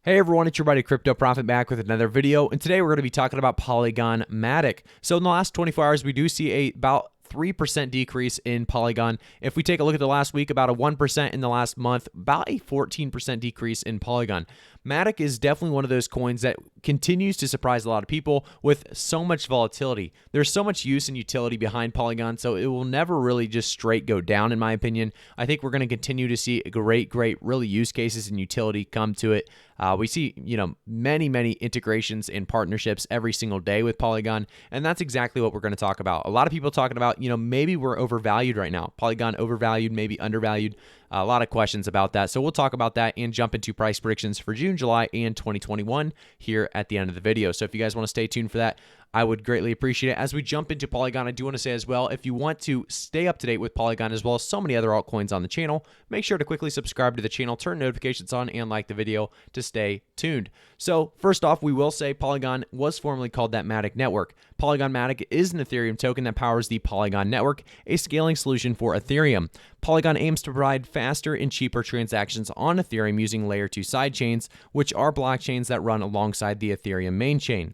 Hey everyone, it's your buddy Crypto Profit back with another video, and today we're going to be talking about Polygon Matic. So in the last 24 hours, we do see about 3% decrease in Polygon. If we take a look at the last week, about a 1% in the last month, about a 14% decrease in Polygon. Matic is definitely one of those coins that continues to surprise a lot of people with so much volatility. There's so much use and utility behind Polygon, so it will never really just straight go down, in my opinion. I think we're going to continue to see great really use cases and utility come to it. We see, many integrations and partnerships every single day with Polygon, and that's exactly what we're going to talk about. A lot of people talking about, maybe we're overvalued right now. Polygon overvalued, maybe undervalued. A lot of questions about that. So we'll talk about that and jump into price predictions for June, July, and 2021 here at the end of the video. So if you guys want to stay tuned for that, I would greatly appreciate it. As we jump into Polygon, I do want to say as well, if you want to stay up to date with Polygon as well as so many other altcoins on the channel, make sure to quickly subscribe to the channel, turn notifications on, and like the video to stay tuned. So first off, we will say Polygon was formerly called that Matic network. Polygon Matic is an Ethereum token that powers the Polygon network, a scaling solution for Ethereum. Polygon aims to provide faster and cheaper transactions on Ethereum using layer 2 sidechains, which are blockchains that run alongside the Ethereum main chain.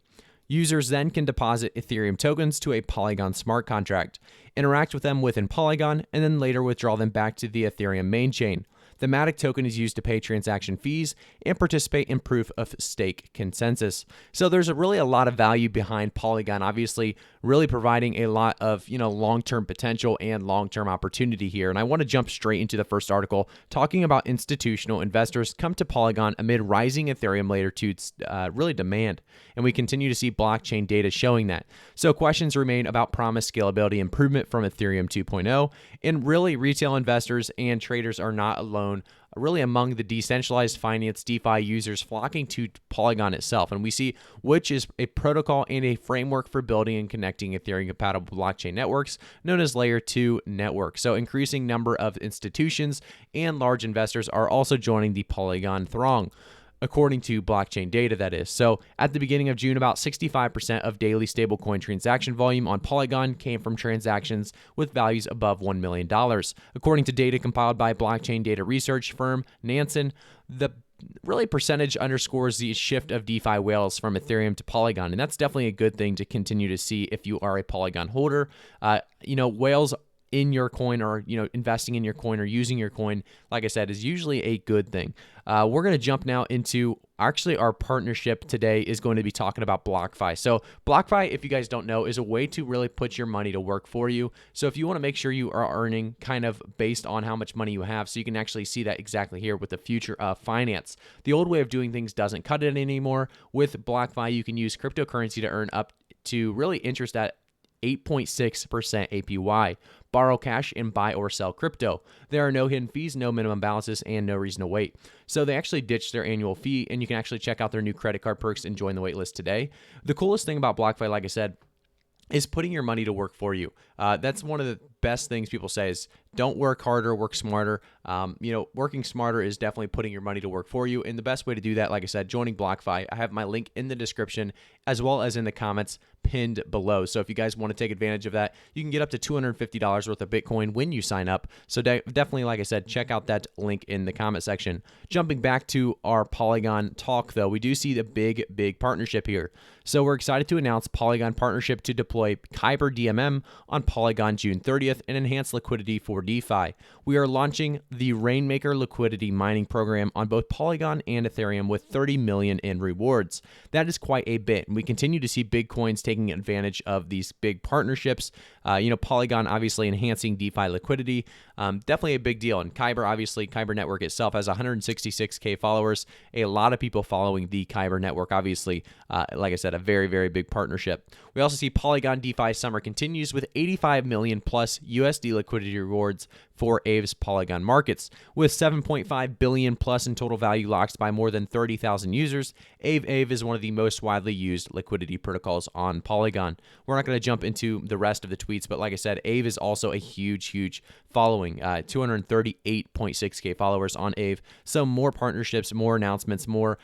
Users then can deposit Ethereum tokens to a Polygon smart contract, interact with them within Polygon, and then later withdraw them back to the Ethereum main chain. The Matic token is used to pay transaction fees and participate in proof of stake consensus. So there's really a lot of value behind Polygon, obviously really providing a lot of, long-term potential and long-term opportunity here. And I want to jump straight into the first article talking about institutional investors come to Polygon amid rising Ethereum layer 2 really demand. And we continue to see blockchain data showing that. So questions remain about promised scalability improvement from Ethereum 2.0. And really retail investors and traders are not alone really among the decentralized finance DeFi users flocking to Polygon itself. And we see which is a protocol and a framework for building and connecting Ethereum compatible blockchain networks known as layer 2 network. So increasing number of institutions and large investors are also joining the Polygon throng, according to blockchain data, that is. So at the beginning of June, about 65% of daily stablecoin transaction volume on Polygon came from transactions with values above $1 million. According to data compiled by blockchain data research firm Nansen, the really percentage underscores the shift of DeFi whales from Ethereum to Polygon. And that's definitely a good thing to continue to see if you are a Polygon holder. Whales in your coin or, investing in your coin or using your coin, like I said, is usually a good thing. We're going to jump now into actually our partnership today is going to be talking about BlockFi. So BlockFi, if you guys don't know, is a way to really put your money to work for you. So if you want to make sure you are earning kind of based on how much money you have, so you can actually see that exactly here with the future of finance. The old way of doing things doesn't cut it anymore. With BlockFi, you can use cryptocurrency to earn up to really interest at 8.6% APY. Borrow cash and buy or sell crypto. There are no hidden fees, no minimum balances, and no reason to wait. So they actually ditched their annual fee, and you can actually check out their new credit card perks and join the waitlist today. The coolest thing about BlockFi, like I said, is putting your money to work for you. That's one of the best things people say is don't work harder, work smarter. Working smarter is definitely putting your money to work for you. And the best way to do that, like I said, joining BlockFi. I have my link in the description as well as in the comments pinned below. So if you guys want to take advantage of that, you can get up to $250 worth of Bitcoin when you sign up. So definitely, like I said, check out that link in the comment section. Jumping back to our Polygon talk, though, we do see the big partnership here. So we're excited to announce Polygon partnership to deploy Kyber DMM on Polygon June 30th and enhance liquidity for DeFi. We are launching the Rainmaker liquidity mining program on both Polygon and Ethereum with 30 million in rewards. That is quite a bit, and we continue to see big coins taking advantage of these big partnerships. Polygon obviously enhancing DeFi liquidity, definitely a big deal. And Kyber, obviously, Kyber network itself has 166K followers. A lot of people following the Kyber network, obviously, like I said, a very big partnership. We also see Polygon DeFi summer continues with 85 million plus USD liquidity rewards for Ave's Polygon markets. With 7.5 billion plus in total value locked by more than 30,000 users, Ave is one of the most widely used liquidity protocols on Polygon. We're not going to jump into the rest of the tweets, but like I said, Ave is also a huge following, 238.6K followers on Ave. So more partnerships, more announcements, more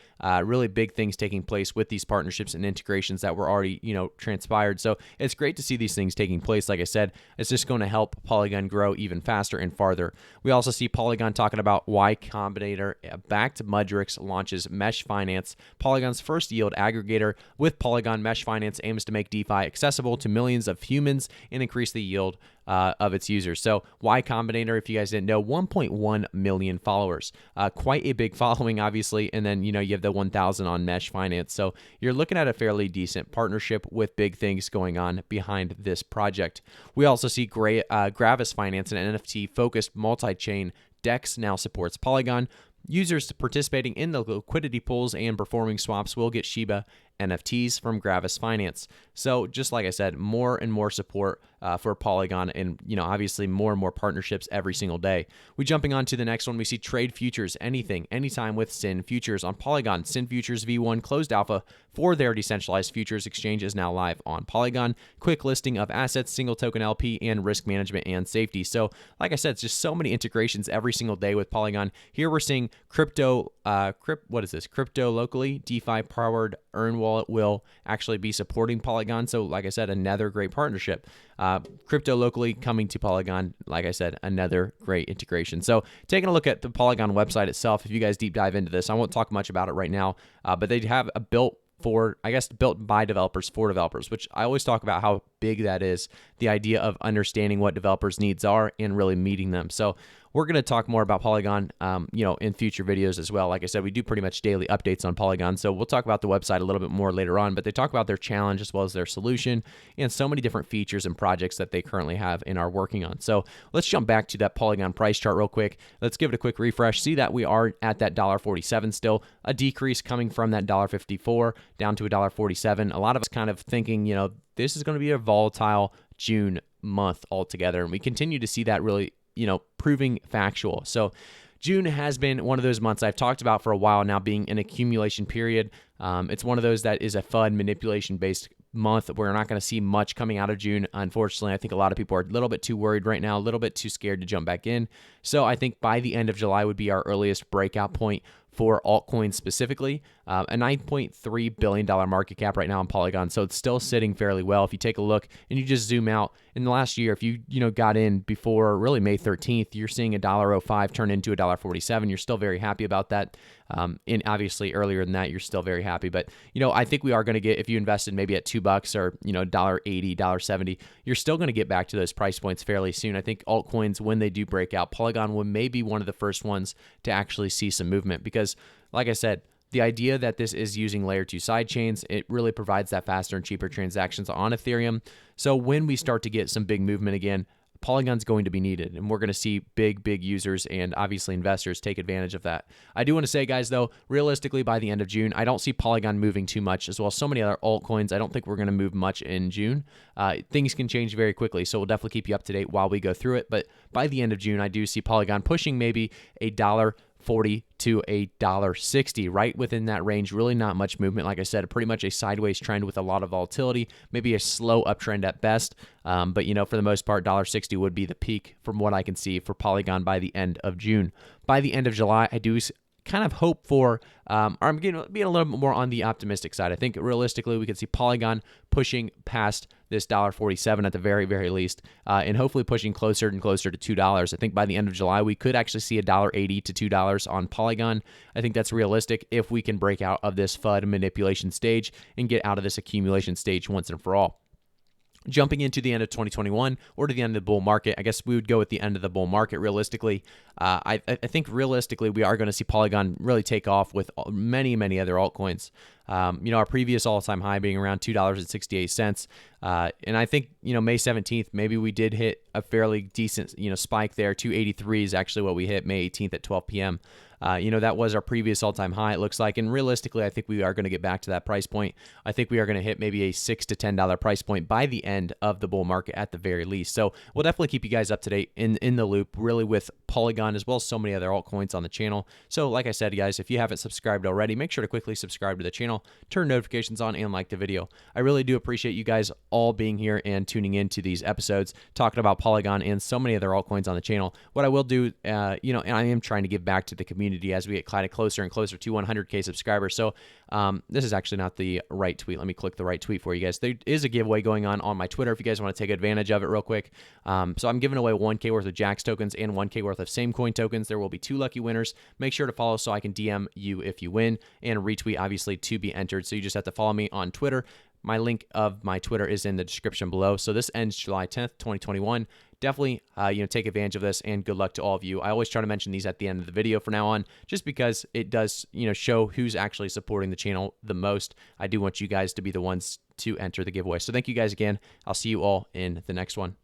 really big things taking place with these partnerships and integrations that were already, transpired. So it's great to see these things taking place. Like I said, it's just going to help Polygon grow even faster and farther. We also see Polygon talking about Y Combinator backed Mudrix launches Mesh Finance, Polygon's first yield aggregator. With Polygon, Mesh Finance aims to make DeFi accessible to millions of humans and increase the yield of its users. So Y Combinator, if you guys didn't know, 1.1 million followers, quite a big following, obviously. And then, you know, you have the 1,000 on Mesh Finance. So you're looking at a fairly decent partnership with big things going on behind this project. We also see Gravis Finance, an NFT-focused multi-chain DEX, now supports Polygon. Users participating in the liquidity pools and performing swaps will get Shiba NFTs from Gravis Finance. So just like I said, more and more support for Polygon, and you know, obviously more and more partnerships every single day. We jumping on to the next one. We see Trade Futures, anything, anytime with Sin Futures on Polygon. Sin Futures V1 closed alpha for their decentralized futures exchange is now live on Polygon. Quick listing of assets, single token LP, and risk management and safety. So like I said, it's just so many integrations every single day with Polygon. Here we're seeing crypto locally, DeFi powered Earn Wallet will actually be supporting Polygon. So like I said, another great partnership. Crypto locally coming to Polygon, like I said, another great integration. So taking a look at the Polygon website itself, if you guys deep dive into this, I won't talk much about it right now, but they have a built by developers for developers, which I always talk about how big that is, the idea of understanding what developers' needs are and really meeting them. So we're going to talk more about Polygon, in future videos as well. Like I said, we do pretty much daily updates on Polygon, so we'll talk about the website a little bit more later on, but they talk about their challenge as well as their solution and so many different features and projects that they currently have and are working on. So let's jump back to that Polygon price chart real quick. Let's give it a quick refresh. See that we are at that $1.47 still, a decrease coming from that $1.54 down to $1.47. A lot of us kind of thinking, this is going to be a volatile June month altogether, and we continue to see that really proving factual. So June has been one of those months I've talked about for a while now being an accumulation period. It's one of those that is a FUD manipulation-based month. We're not going to see much coming out of June. Unfortunately, I think a lot of people are a little bit too worried right now, a little bit too scared to jump back in. So I think by the end of July would be our earliest breakout point for altcoins specifically. A $9.3 billion market cap right now on Polygon, so it's still sitting fairly well. If you take a look and you just zoom out, in the last year, if you got in before really May 13th, you're seeing $1.05 turn into $1.47. You're still very happy about that. And obviously earlier than that, you're still very happy. But I think we are going to get, if you invested maybe at $2 or $1.80, $1.70, you're still going to get back to those price points fairly soon. I think altcoins, when they do break out, Polygon will maybe one of the first ones to actually see some movement, because like I said, the idea that this is using layer 2 sidechains, it really provides that faster and cheaper transactions on Ethereum. So when we start to get some big movement again, Polygon's going to be needed, and we're going to see big users and obviously investors take advantage of that. I do want to say, guys, though, realistically, by the end of June, I don't see Polygon moving too much, as well as so many other altcoins. I don't think we're going to move much in June. Things can change very quickly, so we'll definitely keep you up to date while we go through it. But by the end of June, I do see Polygon pushing maybe $1.40 to $1.60, right within that range. Really not much movement. Like I said, pretty much a sideways trend with a lot of volatility, maybe a slow uptrend at best. But for the most part, $1.60 would be the peak from what I can see for Polygon by the end of June. By the end of July, I do kind of hope for, I'm being a little bit more on the optimistic side. I think realistically we could see Polygon pushing past this $1.47 at the very, very least, and hopefully pushing closer and closer to $2. I think by the end of July, we could actually see $1.80 to $2 on Polygon. I think that's realistic if we can break out of this FUD manipulation stage and get out of this accumulation stage once and for all. Jumping into the end of 2021 or to the end of the bull market, I guess we would go at the end of the bull market realistically. I think realistically we are going to see Polygon really take off with many other altcoins. Our previous all-time high being around $2.68. And I think, May 17th, maybe we did hit a fairly decent, spike there. 283 is actually what we hit May 18th at 12 p.m. That was our previous all-time high, it looks like. And realistically, I think we are going to get back to that price point. I think we are going to hit maybe a $6 to $10 price point by the end of the bull market at the very least. So we'll definitely keep you guys up to date in the loop, really, with Polygon as well as so many other altcoins on the channel. So like I said, guys, if you haven't subscribed already, make sure to quickly subscribe to the channel. channel, turn notifications on, and like the video. I really do appreciate you guys all being here and tuning into these episodes, talking about Polygon and so many other altcoins on the channel. What I will do, and I am trying to give back to the community as we get kind of closer and closer to 100K subscribers. So this is actually not the right tweet. Let me click the right tweet for you guys. There is a giveaway going on my Twitter if you guys want to take advantage of it real quick. So I'm giving away 1K worth of Jax tokens and 1K worth of Samecoin tokens. There will be 2 lucky winners. Make sure to follow so I can DM you if you win, and retweet obviously to be entered. So you just have to follow me on Twitter. My link of my Twitter is in the description below. So this ends July 10th, 2021. Definitely, take advantage of this, and good luck to all of you. I always try to mention these at the end of the video from now on, just because it does, show who's actually supporting the channel the most. I do want you guys to be the ones to enter the giveaway. So thank you guys again. I'll see you all in the next one.